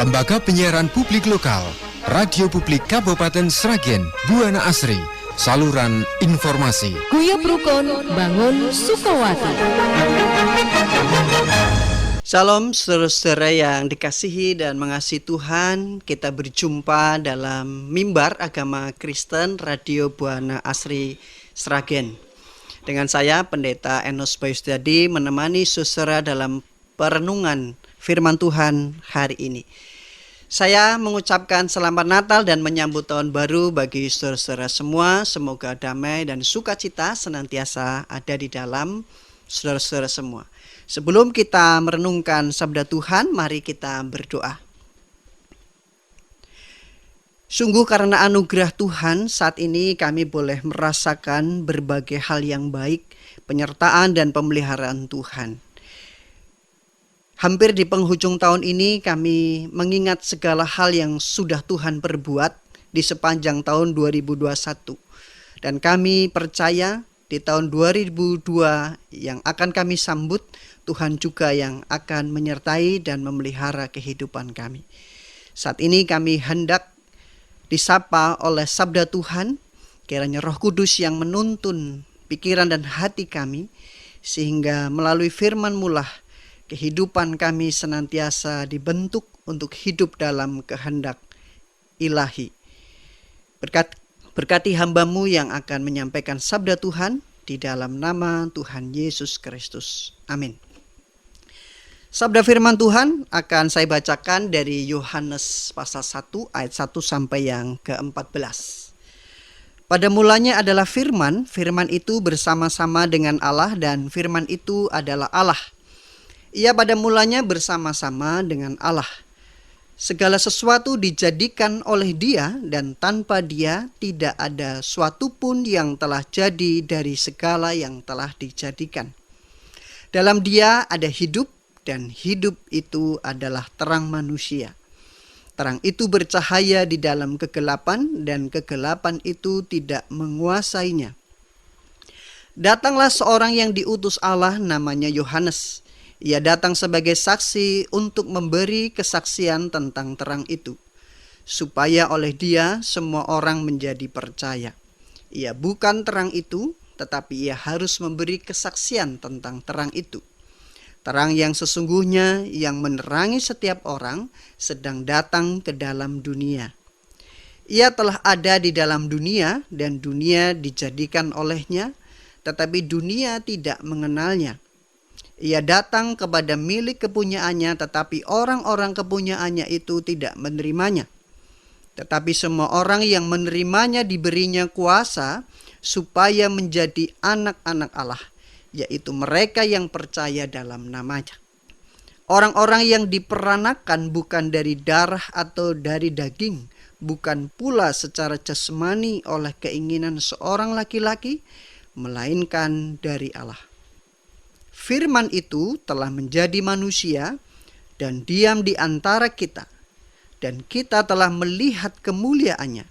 Lembaga Penyiaran Publik Lokal, Radio Publik Kabupaten Sragen, Buana Asri, saluran informasi. Guyub Rukun Bangun Sukowati. Salam saudara-saudara yang dikasihi dan mengasihi Tuhan, kita berjumpa dalam mimbar agama Kristen Radio Buana Asri Sragen. Dengan saya Pendeta Enos Bayu Setiadi menemani saudara dalam perenungan firman Tuhan hari ini. Saya mengucapkan selamat Natal dan menyambut tahun baru bagi saudara-saudara semua. Semoga damai dan sukacita senantiasa ada di dalam saudara-saudara semua. Sebelum kita merenungkan sabda Tuhan, mari kita berdoa. Sungguh karena anugerah Tuhan, saat ini kami boleh merasakan berbagai hal yang baik, penyertaan dan pemeliharaan Tuhan. Hampir di penghujung tahun ini kami mengingat segala hal yang sudah Tuhan perbuat di sepanjang tahun 2021. Dan kami percaya di tahun 2002 yang akan kami sambut, Tuhan juga yang akan menyertai dan memelihara kehidupan kami. Saat ini kami hendak disapa oleh sabda Tuhan, kiranya Roh Kudus yang menuntun pikiran dan hati kami, sehingga melalui firman-Mu lah kehidupan kami senantiasa dibentuk untuk hidup dalam kehendak ilahi. Berkati hamba-Mu yang akan menyampaikan sabda Tuhan di dalam nama Tuhan Yesus Kristus. Amin. Sabda firman Tuhan akan saya bacakan dari Yohanes pasal 1 ayat 1 sampai yang ke-14. Pada mulanya adalah firman, firman itu bersama-sama dengan Allah dan firman itu adalah Allah. Ia pada mulanya bersama-sama dengan Allah. Segala sesuatu dijadikan oleh Dia dan tanpa Dia tidak ada suatu pun yang telah jadi dari segala yang telah dijadikan. Dalam Dia ada hidup dan hidup itu adalah terang manusia. Terang itu bercahaya di dalam kegelapan dan kegelapan itu tidak menguasainya. Datanglah seorang yang diutus Allah namanya Yohanes. Ia datang sebagai saksi untuk memberi kesaksian tentang terang itu, supaya oleh dia semua orang menjadi percaya. Ia bukan terang itu, tetapi ia harus memberi kesaksian tentang terang itu. Terang yang sesungguhnya yang menerangi setiap orang sedang datang ke dalam dunia. Ia telah ada di dalam dunia dan dunia dijadikan olehnya, tetapi dunia tidak mengenalnya. Ia datang kepada milik kepunyaannya, tetapi orang-orang kepunyaannya itu tidak menerimanya. Tetapi semua orang yang menerimanya diberinya kuasa supaya menjadi anak-anak Allah, yaitu mereka yang percaya dalam namanya. Orang-orang yang diperanakan bukan dari darah atau dari daging, bukan pula secara jasmani oleh keinginan seorang laki-laki, melainkan dari Allah. Firman itu telah menjadi manusia dan diam di antara kita, dan kita telah melihat kemuliaannya,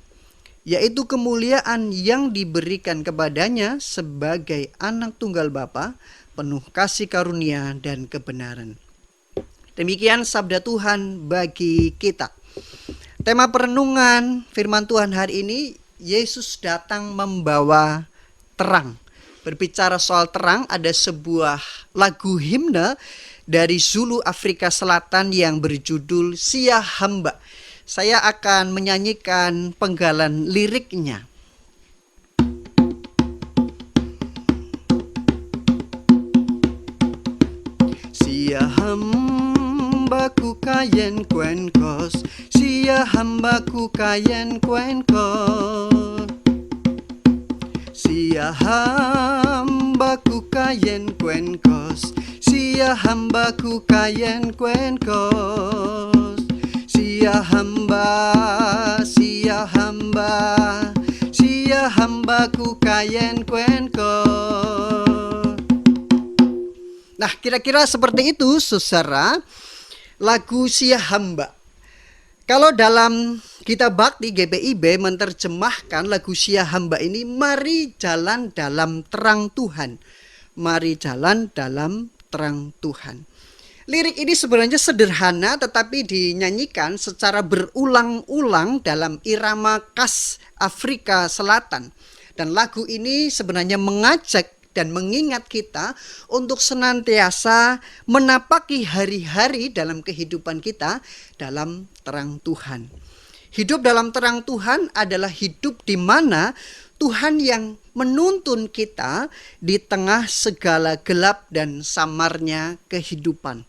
yaitu kemuliaan yang diberikan kepadanya sebagai anak tunggal Bapa, penuh kasih karunia dan kebenaran. Demikian sabda Tuhan bagi kita. Tema perenungan firman Tuhan hari ini, Yesus datang membawa terang. Berbicara soal terang, ada sebuah lagu himne dari Zulu Afrika Selatan yang berjudul Sia Hamba. Saya akan menyanyikan penggalan liriknya. Sia hambaku kayen kuen kos, sia hambaku kayen kuen kos. Sia hambaku kayen kuen kos, sia hambaku kayen kuen kos. Sia hamba, sia hamba, sia hambaku kayen kuen kos. Nah, kira-kira seperti itu, saudara, lagu Sia Hamba. Kalau dalam Kitab Bakti GPIB menerjemahkan lagu Sia Hamba ini, mari jalan dalam terang Tuhan. Mari jalan dalam terang Tuhan. Lirik ini sebenarnya sederhana tetapi dinyanyikan secara berulang-ulang dalam irama khas Afrika Selatan. Dan lagu ini sebenarnya mengajak dan mengingat kita untuk senantiasa menapaki hari-hari dalam kehidupan kita dalam terang Tuhan. Hidup dalam terang Tuhan adalah hidup di mana Tuhan yang menuntun kita di tengah segala gelap dan samarnya kehidupan.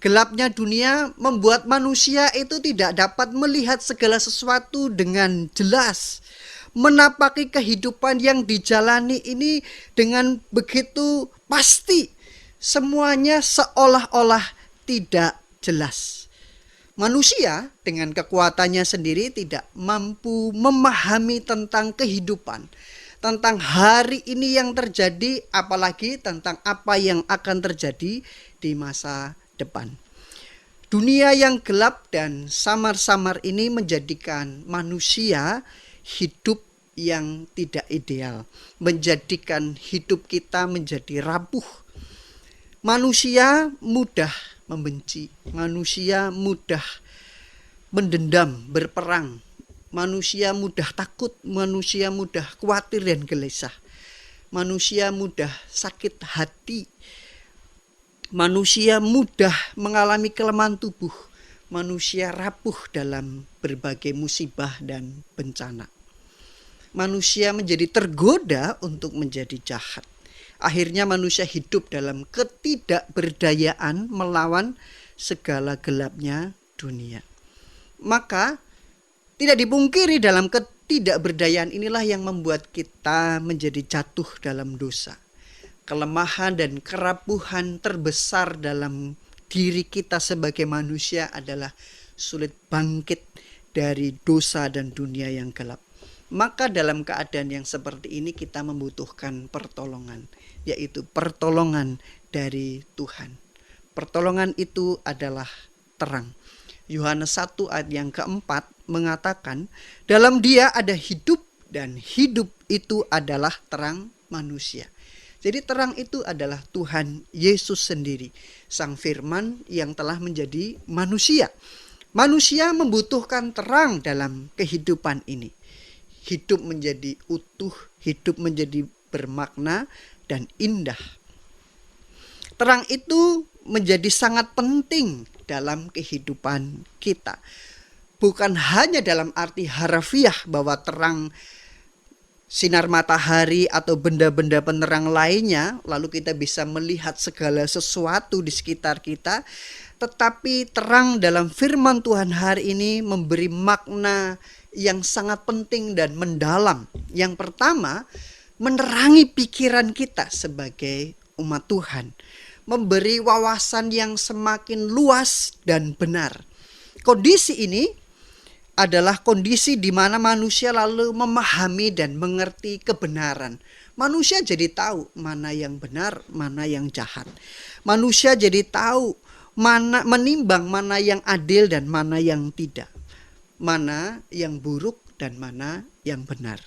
Gelapnya dunia membuat manusia itu tidak dapat melihat segala sesuatu dengan jelas. Menapaki kehidupan yang dijalani ini dengan begitu pasti. Semuanya seolah-olah tidak jelas. Manusia dengan kekuatannya sendiri tidak mampu memahami tentang kehidupan, tentang hari ini yang terjadi, apalagi tentang apa yang akan terjadi di masa depan. Dunia yang gelap dan samar-samar ini menjadikan manusia hidup yang tidak ideal, menjadikan hidup kita menjadi rapuh. Manusia mudah membenci, manusia mudah mendendam, berperang, manusia mudah takut, manusia mudah khawatir dan gelisah, manusia mudah sakit hati, manusia mudah mengalami kelemahan tubuh, manusia rapuh dalam berbagai musibah dan bencana. Manusia menjadi tergoda untuk menjadi jahat. Akhirnya manusia hidup dalam ketidakberdayaan melawan segala gelapnya dunia. Maka tidak dipungkiri dalam ketidakberdayaan inilah yang membuat kita menjadi jatuh dalam dosa. Kelemahan dan kerapuhan terbesar dalam diri kita sebagai manusia adalah sulit bangkit dari dosa dan dunia yang gelap. Maka dalam keadaan yang seperti ini kita membutuhkan pertolongan, yaitu pertolongan dari Tuhan. Pertolongan itu adalah terang. Yohanes 1 ayat yang keempat mengatakan, dalam Dia ada hidup dan hidup itu adalah terang manusia. Jadi terang itu adalah Tuhan Yesus sendiri, Sang Firman yang telah menjadi manusia. Manusia membutuhkan terang dalam kehidupan ini. Hidup menjadi utuh, hidup menjadi bermakna dan indah. Terang itu menjadi sangat penting dalam kehidupan kita. Bukan hanya dalam arti harfiah bahwa terang sinar matahari atau benda-benda penerang lainnya, lalu kita bisa melihat segala sesuatu di sekitar kita. Tetapi terang dalam firman Tuhan hari ini memberi makna yang sangat penting dan mendalam. Yang pertama, menerangi pikiran kita sebagai umat Tuhan. Memberi wawasan yang semakin luas dan benar. Kondisi ini adalah kondisi di mana manusia lalu memahami dan mengerti kebenaran. Manusia jadi tahu mana yang benar, mana yang jahat. Manusia jadi tahu mana menimbang mana yang adil dan mana yang tidak. Mana yang buruk dan mana yang benar.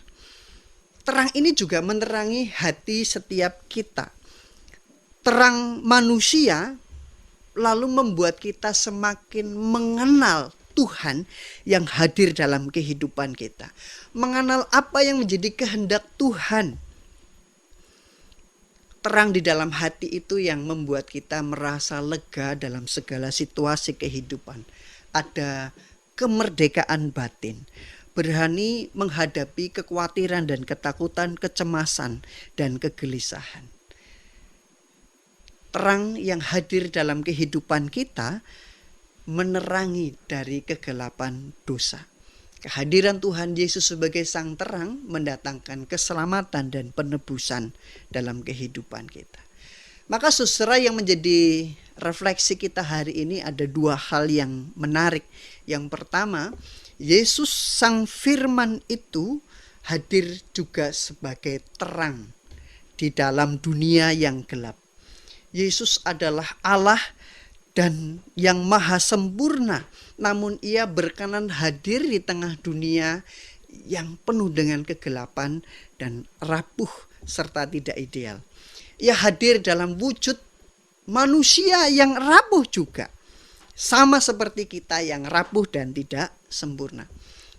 Terang ini juga menerangi hati setiap kita. Terang manusia lalu membuat kita semakin mengenal Tuhan yang hadir dalam kehidupan kita. Mengenal apa yang menjadi kehendak Tuhan. Terang di dalam hati itu yang membuat kita merasa lega dalam segala situasi kehidupan. Ada kemerdekaan batin, berani menghadapi kekhawatiran dan ketakutan, kecemasan dan kegelisahan. Terang yang hadir dalam kehidupan kita menerangi dari kegelapan dosa. Kehadiran Tuhan Yesus sebagai sang terang mendatangkan keselamatan dan penebusan dalam kehidupan kita. Maka saudara, yang menjadi refleksi kita hari ini ada dua hal yang menarik. Yang pertama, Yesus Sang Firman itu hadir juga sebagai terang di dalam dunia yang gelap. Yesus adalah Allah dan yang maha sempurna, namun Ia berkenan hadir di tengah dunia yang penuh dengan kegelapan dan rapuh serta tidak ideal. Ia hadir dalam wujud manusia yang rapuh juga. Sama seperti kita yang rapuh dan tidak sempurna.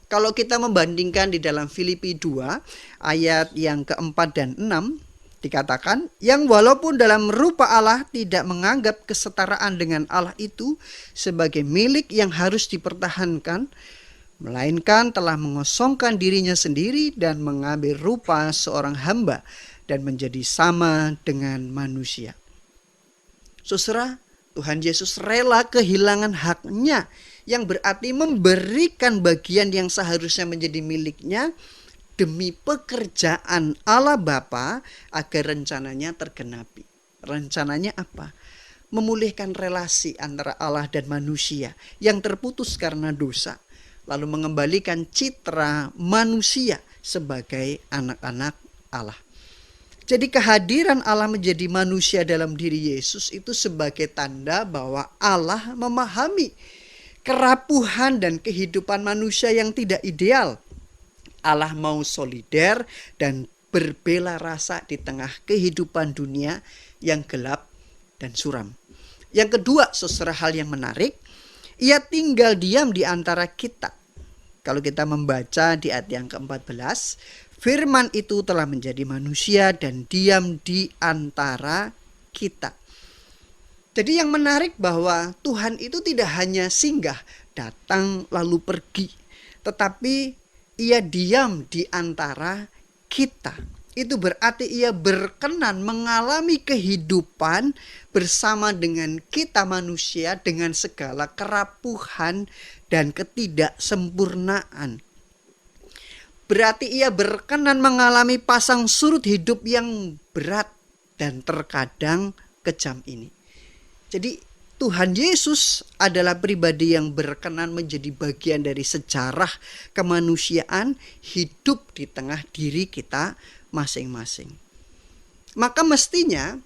Kalau kita membandingkan di dalam Filipi 2 ayat yang keempat dan 6 dikatakan, yang walaupun dalam rupa Allah tidak menganggap kesetaraan dengan Allah itu sebagai milik yang harus dipertahankan, melainkan telah mengosongkan dirinya sendiri dan mengambil rupa seorang hamba dan menjadi sama dengan manusia. Saudara, Tuhan Yesus rela kehilangan haknya, yang berarti memberikan bagian yang seharusnya menjadi miliknya demi pekerjaan Allah Bapa agar rencananya tergenapi. Rencananya apa? Memulihkan relasi antara Allah dan manusia yang terputus karena dosa, lalu mengembalikan citra manusia sebagai anak-anak Allah. Jadi kehadiran Allah menjadi manusia dalam diri Yesus itu sebagai tanda bahwa Allah memahami kerapuhan dan kehidupan manusia yang tidak ideal. Allah mau solider dan berbela rasa di tengah kehidupan dunia yang gelap dan suram. Yang kedua, saudara, hal yang menarik, ia tinggal diam di antara kita. Kalau kita membaca di ayat yang ke-14, firman itu telah menjadi manusia dan diam di antara kita. Jadi yang menarik bahwa Tuhan itu tidak hanya singgah, datang lalu pergi, tetapi ia diam di antara kita. Itu berarti ia berkenan mengalami kehidupan bersama dengan kita manusia dengan segala kerapuhan dan ketidaksempurnaan. Berarti ia berkenan mengalami pasang surut hidup yang berat dan terkadang kejam ini. Jadi Tuhan Yesus adalah pribadi yang berkenan menjadi bagian dari sejarah kemanusiaan hidup di tengah diri kita masing-masing. Maka mestinya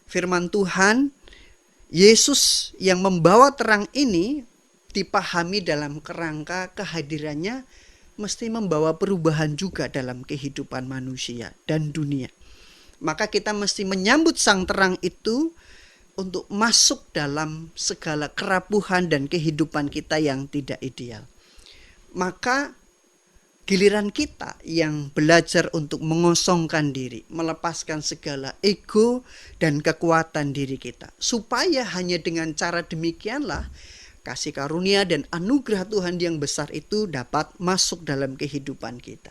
firman Tuhan, Yesus yang membawa terang ini dipahami dalam kerangka kehadirannya mesti membawa perubahan juga dalam kehidupan manusia dan dunia. Maka kita mesti menyambut sang terang itu untuk masuk dalam segala kerapuhan dan kehidupan kita yang tidak ideal. Maka giliran kita yang belajar untuk mengosongkan diri, melepaskan segala ego dan kekuatan diri kita. Supaya hanya dengan cara demikianlah kasih karunia dan anugerah Tuhan yang besar itu dapat masuk dalam kehidupan kita.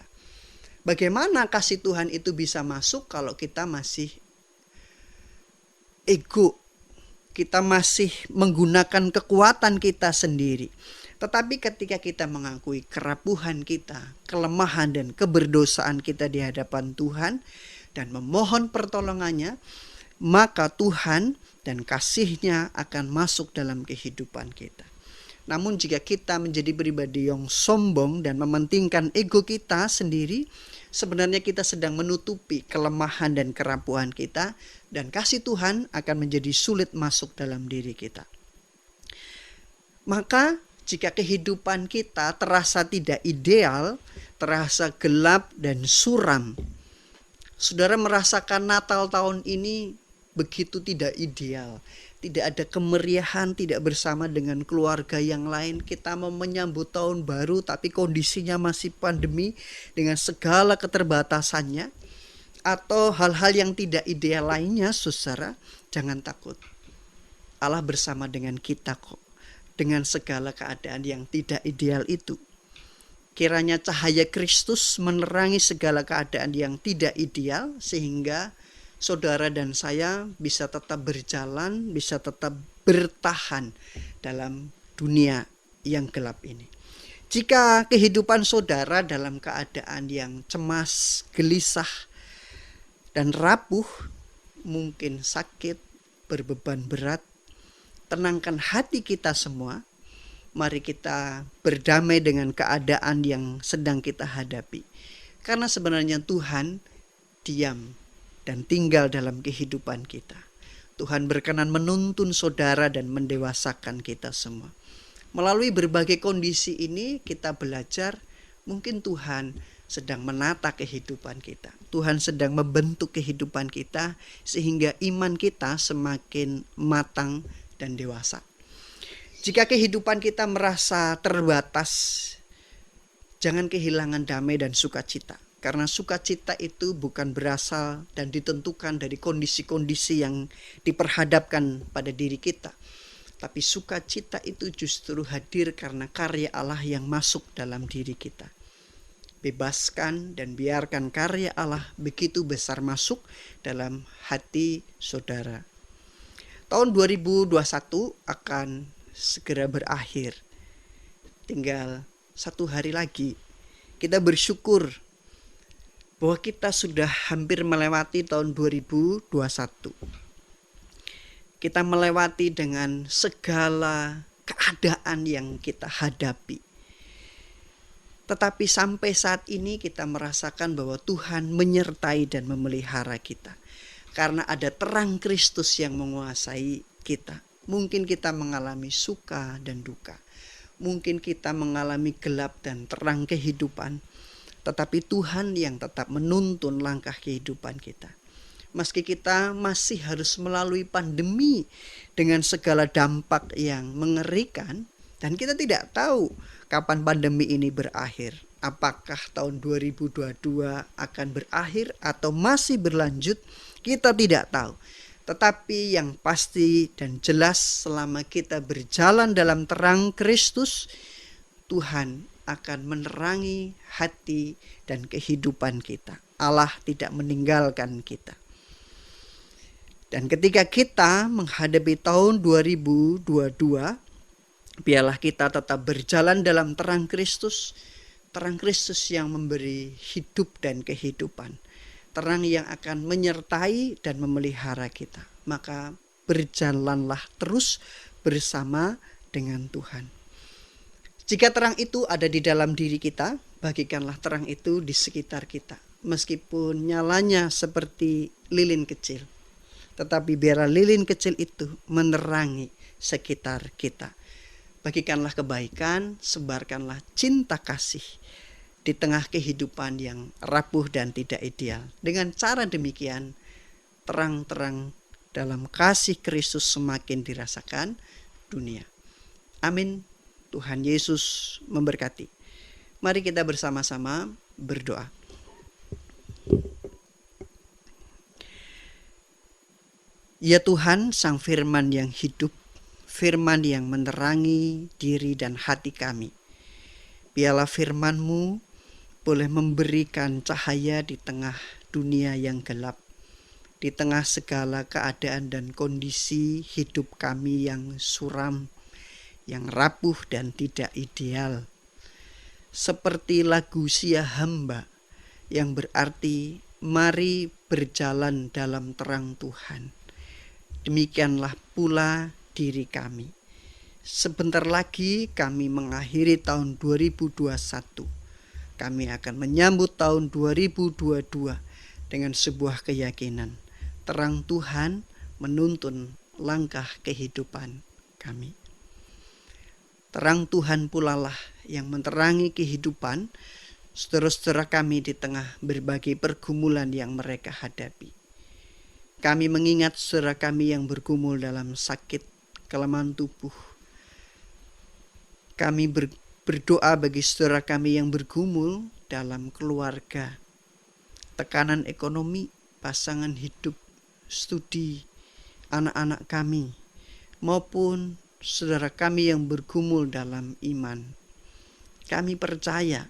Bagaimana kasih Tuhan itu bisa masuk kalau kita masih ego, kita masih menggunakan kekuatan kita sendiri. Tetapi ketika kita mengakui kerapuhan kita, kelemahan dan keberdosaan kita di hadapan Tuhan dan memohon pertolongannya, maka Tuhan dan kasih-Nya akan masuk dalam kehidupan kita. Namun jika kita menjadi pribadi yang sombong dan mementingkan ego kita sendiri, sebenarnya kita sedang menutupi kelemahan dan kerapuhan kita, dan kasih Tuhan akan menjadi sulit masuk dalam diri kita. Maka jika kehidupan kita terasa tidak ideal, terasa gelap dan suram, saudara merasakan Natal tahun ini begitu tidak ideal. Tidak ada kemeriahan, tidak bersama dengan keluarga yang lain. Kita mau menyambut tahun baru tapi kondisinya masih pandemi dengan segala keterbatasannya. Atau hal-hal yang tidak ideal lainnya, saudara, jangan takut. Allah bersama dengan kita kok. Dengan segala keadaan yang tidak ideal itu. Kiranya cahaya Kristus menerangi segala keadaan yang tidak ideal sehingga saudara dan saya bisa tetap berjalan, bisa tetap bertahan dalam dunia yang gelap ini. Jika kehidupan saudara dalam keadaan yang cemas, gelisah, dan rapuh, mungkin sakit, berbeban berat, tenangkan hati kita semua. Mari kita berdamai dengan keadaan yang sedang kita hadapi. Karena sebenarnya Tuhan diam dan tinggal dalam kehidupan kita. Tuhan berkenan menuntun saudara dan mendewasakan kita semua. Melalui berbagai kondisi ini kita belajar, mungkin Tuhan sedang menata kehidupan kita. Tuhan sedang membentuk kehidupan kita sehingga iman kita semakin matang dan dewasa. Jika kehidupan kita merasa terbatas, jangan kehilangan damai dan sukacita. Karena sukacita itu bukan berasal dan ditentukan dari kondisi-kondisi yang diperhadapkan pada diri kita. Tapi sukacita itu justru hadir karena karya Allah yang masuk dalam diri kita. Bebaskan dan biarkan karya Allah begitu besar masuk dalam hati saudara. Tahun 2021 akan segera berakhir. Tinggal 1 hari lagi. Kita bersyukur bahwa kita sudah hampir melewati tahun 2021. Kita melewati dengan segala keadaan yang kita hadapi. Tetapi sampai saat ini kita merasakan bahwa Tuhan menyertai dan memelihara kita. Karena ada terang Kristus yang menguasai kita. Mungkin kita mengalami suka dan duka. Mungkin kita mengalami gelap dan terang kehidupan. Tetapi Tuhan yang tetap menuntun langkah kehidupan kita. Meski kita masih harus melalui pandemi dengan segala dampak yang mengerikan. Dan kita tidak tahu kapan pandemi ini berakhir. Apakah tahun 2022 akan berakhir atau masih berlanjut? Kita tidak tahu. Tetapi yang pasti dan jelas selama kita berjalan dalam terang Kristus, Tuhan akan menerangi hati dan kehidupan kita. Allah tidak meninggalkan kita. Dan ketika kita menghadapi tahun 2022, biarlah kita tetap berjalan dalam terang Kristus yang memberi hidup dan kehidupan. Terang yang akan menyertai dan memelihara kita. Maka berjalanlah terus bersama dengan Tuhan. Jika terang itu ada di dalam diri kita, bagikanlah terang itu di sekitar kita. Meskipun nyalanya seperti lilin kecil. Tetapi biarlah lilin kecil itu menerangi sekitar kita. Bagikanlah kebaikan, sebarkanlah cinta kasih di tengah kehidupan yang rapuh dan tidak ideal. Dengan cara demikian, terang-terang dalam kasih Kristus semakin dirasakan dunia. Amin. Tuhan Yesus memberkati. Mari kita bersama-sama berdoa. Ya Tuhan, Sang Firman yang hidup, Firman yang menerangi diri dan hati kami. Biarlah firman-Mu boleh memberikan cahaya di tengah dunia yang gelap, di tengah segala keadaan dan kondisi hidup kami yang suram, yang rapuh dan tidak ideal. Seperti lagu Sia Hamba yang berarti mari berjalan dalam terang Tuhan. Demikianlah pula diri kami. Sebentar lagi kami mengakhiri tahun 2021. Kami akan menyambut tahun 2022 dengan sebuah keyakinan. Terang Tuhan menuntun langkah kehidupan kami. Terang Tuhan pulalah yang menerangi kehidupan saudara-saudara kami di tengah berbagai pergumulan yang mereka hadapi. Kami mengingat saudara kami yang bergumul dalam sakit, kelemahan tubuh. Kami berdoa bagi saudara kami yang bergumul dalam keluarga, tekanan ekonomi, pasangan hidup, studi, anak-anak kami, maupun saudara kami yang bergumul dalam iman. Kami percaya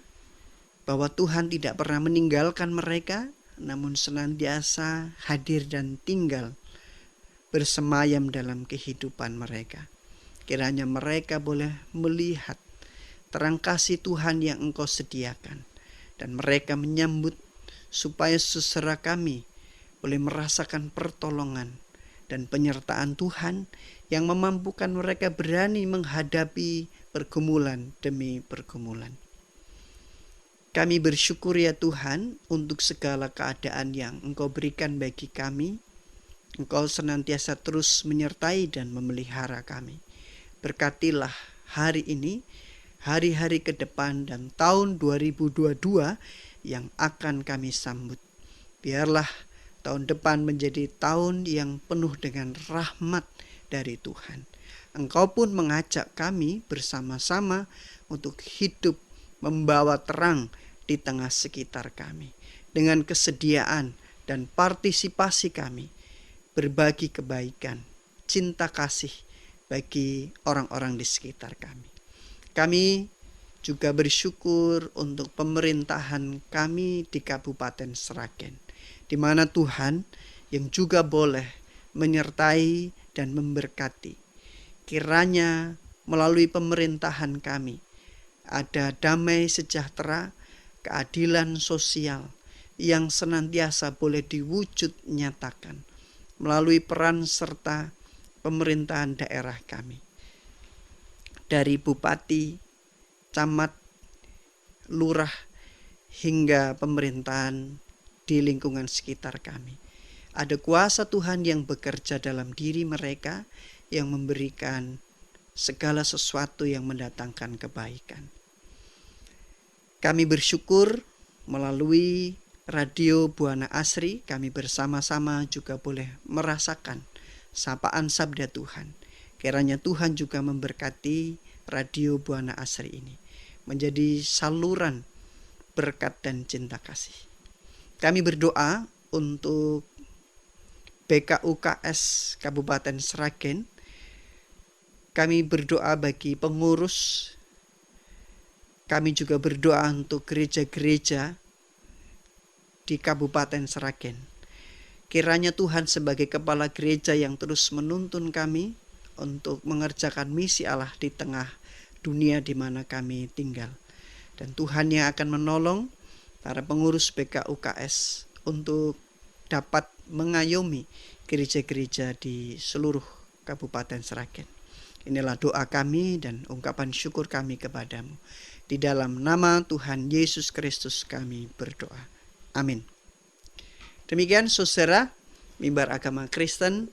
bahwa Tuhan tidak pernah meninggalkan mereka, namun senantiasa hadir dan tinggal bersemayam dalam kehidupan mereka. Kiranya mereka boleh melihat terang kasih Tuhan yang Engkau sediakan. Dan mereka menyambut supaya saudara kami boleh merasakan pertolongan dan penyertaan Tuhan yang memampukan mereka berani menghadapi pergumulan demi pergumulan. Kami bersyukur ya Tuhan untuk segala keadaan yang Engkau berikan bagi kami. Engkau senantiasa terus menyertai dan memelihara kami. Berkatilah hari ini, hari-hari ke depan dan tahun 2022 yang akan kami sambut. Biarlah tahun depan menjadi tahun yang penuh dengan rahmat dari Tuhan. Engkau pun mengajak kami bersama-sama untuk hidup membawa terang di tengah sekitar kami. Dengan kesediaan dan partisipasi kami berbagi kebaikan, cinta kasih bagi orang-orang di sekitar kami. Kami juga bersyukur untuk pemerintahan kami di Kabupaten Sragen, di mana Tuhan yang juga boleh menyertai dan memberkati. Kiranya melalui pemerintahan kami ada damai sejahtera, keadilan sosial yang senantiasa boleh diwujud nyatakan melalui peran serta pemerintahan daerah kami. Dari bupati, camat, lurah, hingga pemerintahan di lingkungan sekitar kami. Ada kuasa Tuhan yang bekerja dalam diri mereka yang memberikan segala sesuatu yang mendatangkan kebaikan. Kami bersyukur melalui Radio Buana Asri, kami bersama-sama juga boleh merasakan sapaan sabda Tuhan. Kiranya Tuhan juga memberkati Radio Buana Asri ini menjadi saluran berkat dan cinta kasih. Kami berdoa untuk BKUKS Kabupaten Sragen. Kami berdoa bagi pengurus. Kami juga berdoa untuk gereja-gereja di Kabupaten Sragen. Kiranya Tuhan sebagai kepala gereja yang terus menuntun kami untuk mengerjakan misi Allah di tengah dunia di mana kami tinggal. Dan Tuhan yang akan menolong para pengurus BKUKS untuk dapat mengayomi gereja-gereja di seluruh Kabupaten Sragen. Inilah doa kami dan ungkapan syukur kami kepadamu. Di dalam nama Tuhan Yesus Kristus kami berdoa. Amin. Demikian saudara, mimbar agama Kristen,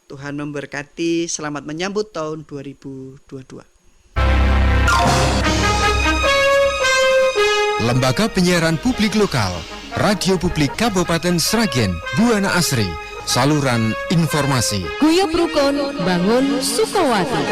Tuhan memberkati, selamat menyambut tahun 2022. Lembaga Penyiaran Publik Lokal, Radio Publik Kabupaten Sragen, Buana Asri, saluran informasi. Guyub Rukun Bangun Sukowati.